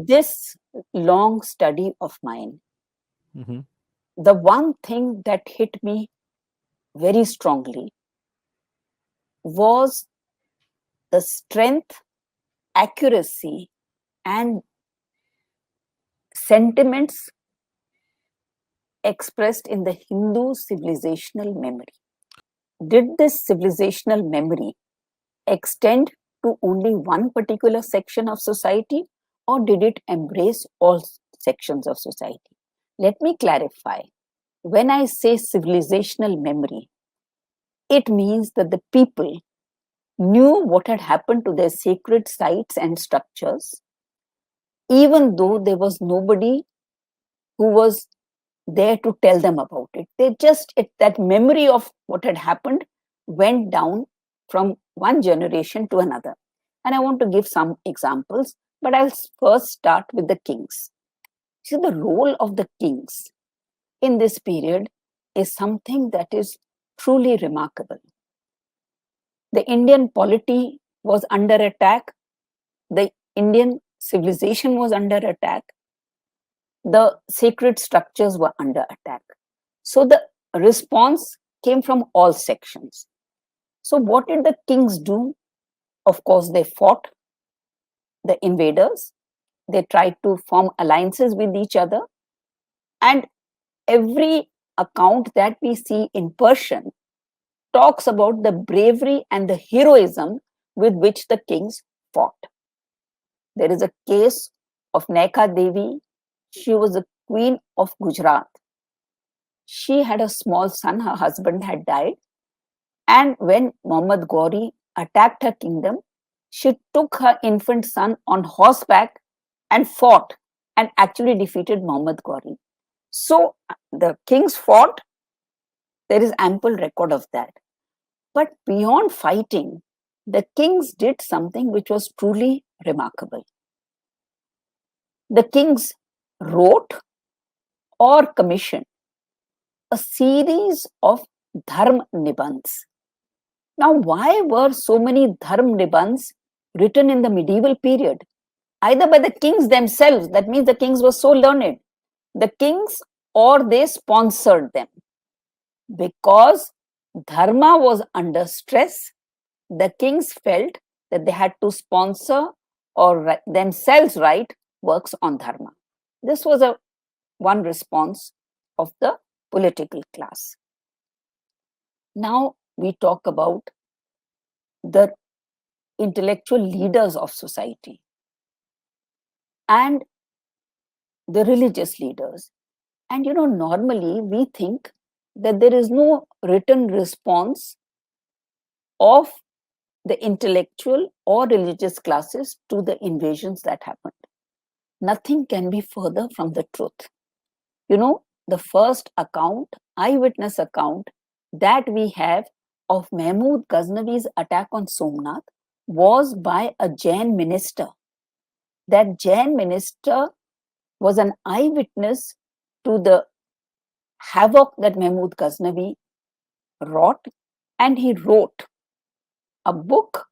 This long study of mine, Mm-hmm. the one thing that hit me very strongly was the strength, accuracy, and sentiments expressed in the Hindu civilizational memory. Did this civilizational memory extend to only one particular section of society, or did it embrace all sections of society? Let me clarify. When I say civilizational memory, it means that the people knew what had happened to their sacred sites and structures, even though there was nobody who was there to tell them about it. That memory of what had happened went down from one generation to another. And I want to give some examples, but I'll first start with the kings. See, the role of the kings in this period is something that is truly remarkable. The Indian polity was under attack, the Indian civilization was under attack, the sacred structures were under attack. So the response came from all sections. So, what did the kings do? Of course, they fought the invaders, they tried to form alliances with each other, and every account that we see in Persian talks about the bravery and the heroism with which the kings fought. There is a case of Naika Devi. She was the queen of Gujarat. She had a small son, her husband had died. And when Muhammad Ghori attacked her kingdom, she took her infant son on horseback and fought and actually defeated Muhammad Ghori. So the kings fought, there is ample record of that. But beyond fighting, the kings did something which was truly remarkable. The kings wrote or commissioned a series of dharma nibandhs. Now, why were so many dharma nibandhs written in the medieval period? Either by the kings themselves, that means the kings were so learned, the kings, or they sponsored them. Because dharma was under stress, the kings felt that they had to sponsor or themselves write works on dharma. This was one response of the political class. Now we talk about the intellectual leaders of society and the religious leaders. And normally we think that there is no written response of the intellectual or religious classes to the invasions that happened. Nothing can be further from the truth. The first account, eyewitness account that we have of Mahmud Ghaznavi's attack on Somnath was by a Jain minister. That Jain minister was an eyewitness to the havoc that Mahmud Ghaznavi wrought, and he wrote a book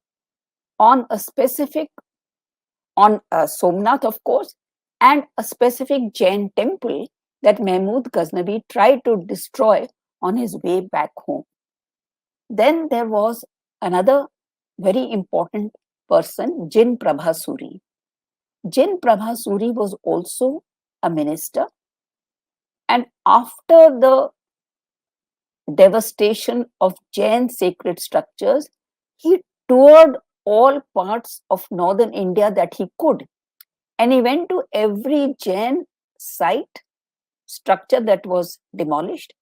on Somnath, of course, and a specific Jain temple that Mahmud Ghaznavi tried to destroy on his way back home. Then there was another very important person, Jain Prabhasuri. Jain Prabhasuri was also a minister, and after the devastation of Jain sacred structures, he toured all parts of northern India that he could. And he went to every Jain site, structure that was demolished,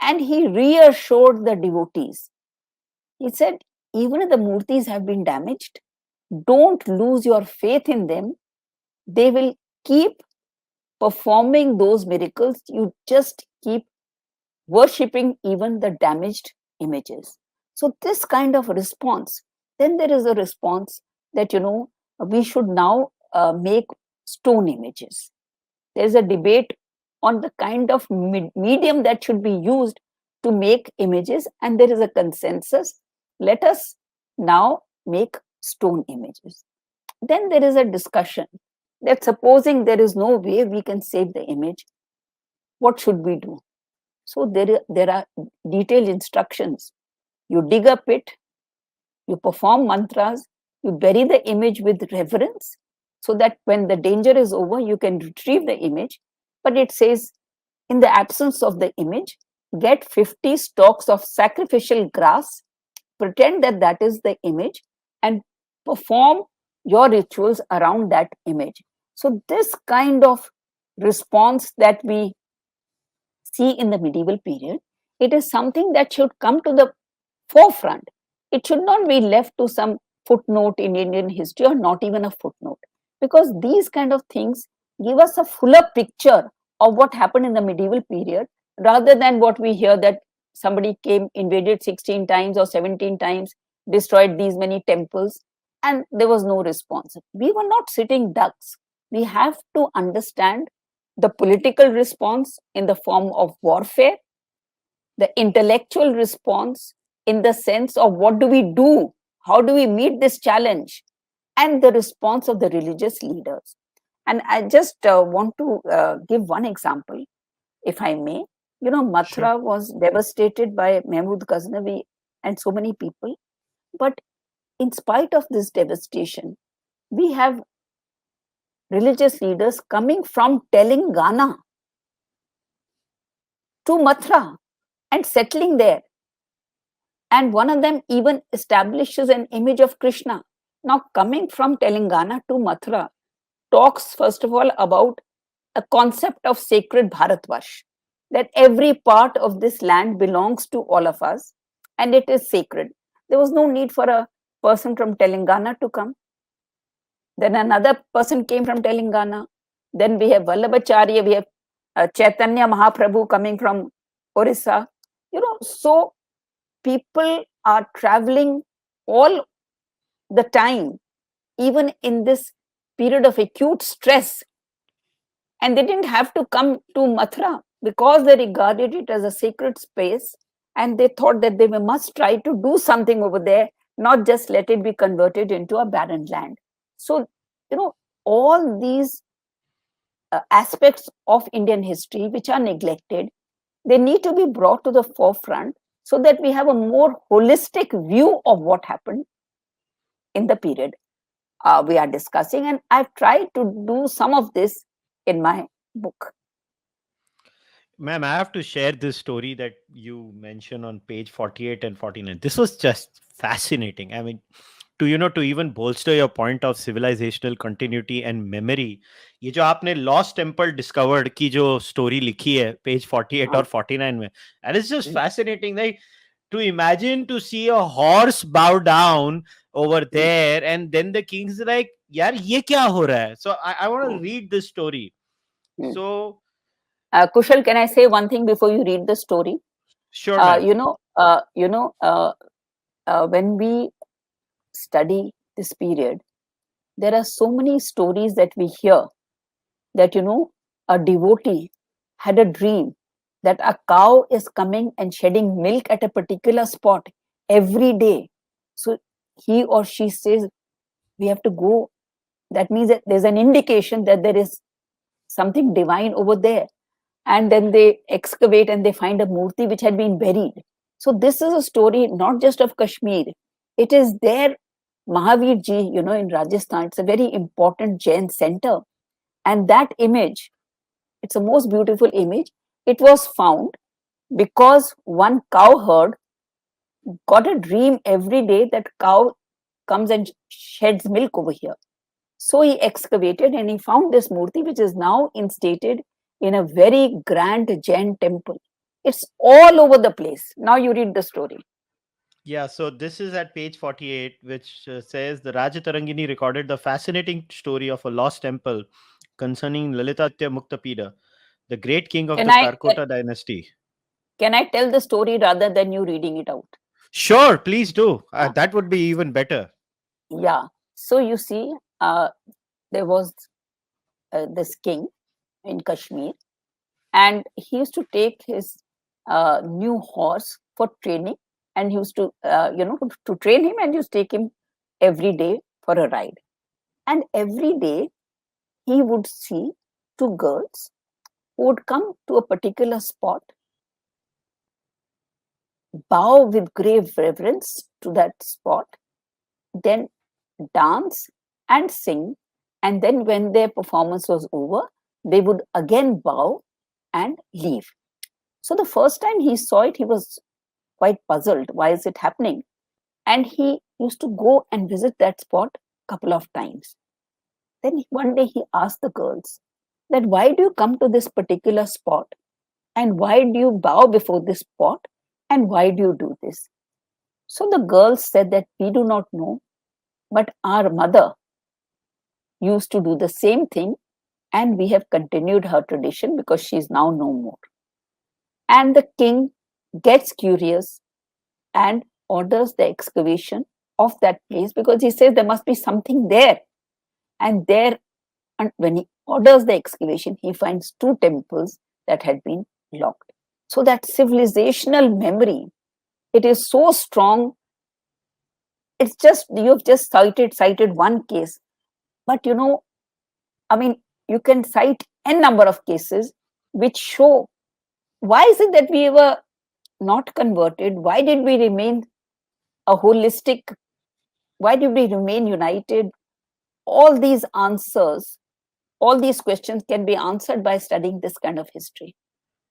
and he reassured the devotees. He said, even if the murtis have been damaged, don't lose your faith in them. They will keep performing those miracles. You just keep worshipping even the damaged images. So this kind of response. Then there is a response that, we should now make stone images. There's a debate on the kind of medium that should be used to make images, and there is a consensus. Let us now make stone images. Then there is a discussion that supposing there is no way we can save the image, what should we do? So there are detailed instructions. You dig a pit, you perform mantras, you bury the image with reverence so that when the danger is over, you can retrieve the image. But it says, in the absence of the image, get 50 stalks of sacrificial grass, pretend that that is the image, and perform your rituals around that image. So, this kind of response that we see in the medieval period, it is something that should come to the forefront. It should not be left to some footnote in Indian history or not even a footnote, because these kind of things give us a fuller picture of what happened in the medieval period rather than what we hear that somebody came, invaded 16 times or 17 times, destroyed these many temples, and there was no response. We were not sitting ducks. We have to understand the political response in the form of warfare, the intellectual response in the sense of what do we do, how do we meet this challenge, and the response of the religious leaders. And I just want to give one example, if I may. You know, Sure. Mathura was devastated by Mahmud Ghaznavi and so many people. But in spite of this devastation, we have religious leaders coming from Telangana to Mathura and settling there. And one of them even establishes an image of Krishna. Now, coming from Telangana to Mathura talks, first of all, about a concept of sacred Bharatvash, that every part of this land belongs to all of us and it is sacred. There was no need for a person from Telangana to come. Then another person came from Telangana. Then we have Vallabhacharya, we have Chaitanya Mahaprabhu coming from Orissa. You know, so people are traveling all the time, even in this period of acute stress. And they didn't have to come to Mathura because they regarded it as a sacred space and they thought that they must try to do something over there, not just let it be converted into a barren land. So, you know, all these aspects of Indian history which are neglected, they need to be brought to the forefront so that we have a more holistic view of what happened in the period we are discussing. And I've tried to do some of this in my book. Ma'am, I have to share this story that you mentioned on page 48 and 49. This was just fascinating. I mean, to even bolster your point of civilizational continuity and memory, ये जो आपने lost temple discovered की जो story लिखी है page 48 और 49 में, and it's just fascinating, like, to imagine to see a horse bow down over there, and then the king's like, यार ये क्या हो रहा है? So I want to read this story. So Kushal, can I say one thing before you read the story? sure, ma'am. When we study this period, there are so many stories that we hear that, a devotee had a dream that a cow is coming and shedding milk at a particular spot every day. So he or she says, we have to go. That means that there's an indication that there is something divine over there. And then they excavate and they find a murti which had been buried. So this is a story not just of Kashmir. It is there, Mahavir Ji, in Rajasthan. It's a very important Jain center. And that image, it's a most beautiful image. It was found because one cow herd got a dream every day that cow comes and sheds milk over here. So he excavated and he found this murti, which is now instated in a very grand Jain temple. It's all over the place. Now you read the story. Yeah, so this is at page 48, which says the Rajatarangini recorded the fascinating story of a lost temple concerning Lalitatya Muktapida, the great king of Can the I Karkota dynasty. can I tell the story rather than you reading it out? Sure, please do. Uh, That would be even better. yeah. So you see, there was this king in Kashmir, and he used to take his new horse for training, and he used to, to train him, and he used to take him every day for a ride. And every day he would see two girls who would come to a particular spot, bow with grave reverence to that spot, then dance and sing. And then, when their performance was over, they would again bow and leave. So, the first time he saw it, he was quite puzzled. Why is it happening? And he used to go and visit that spot a couple of times. Then one day he asked the girls that, why do you come to this particular spot? And why do you bow before this spot? And why do you do this? So the girls said that we do not know, but our mother used to do the same thing, and we have continued her tradition because she is now no more. And the king gets curious and orders the excavation of that place because he says there must be something there. And there, and when he orders the excavation, he finds two temples that had been locked. So that civilizational memory, it is so strong. It's just, you've just cited one case, but I mean, you can cite n number of cases which show why is it that we were not converted? Why did we remain a holistic? Why did we remain united? All these answers, all these questions can be answered by studying this kind of history.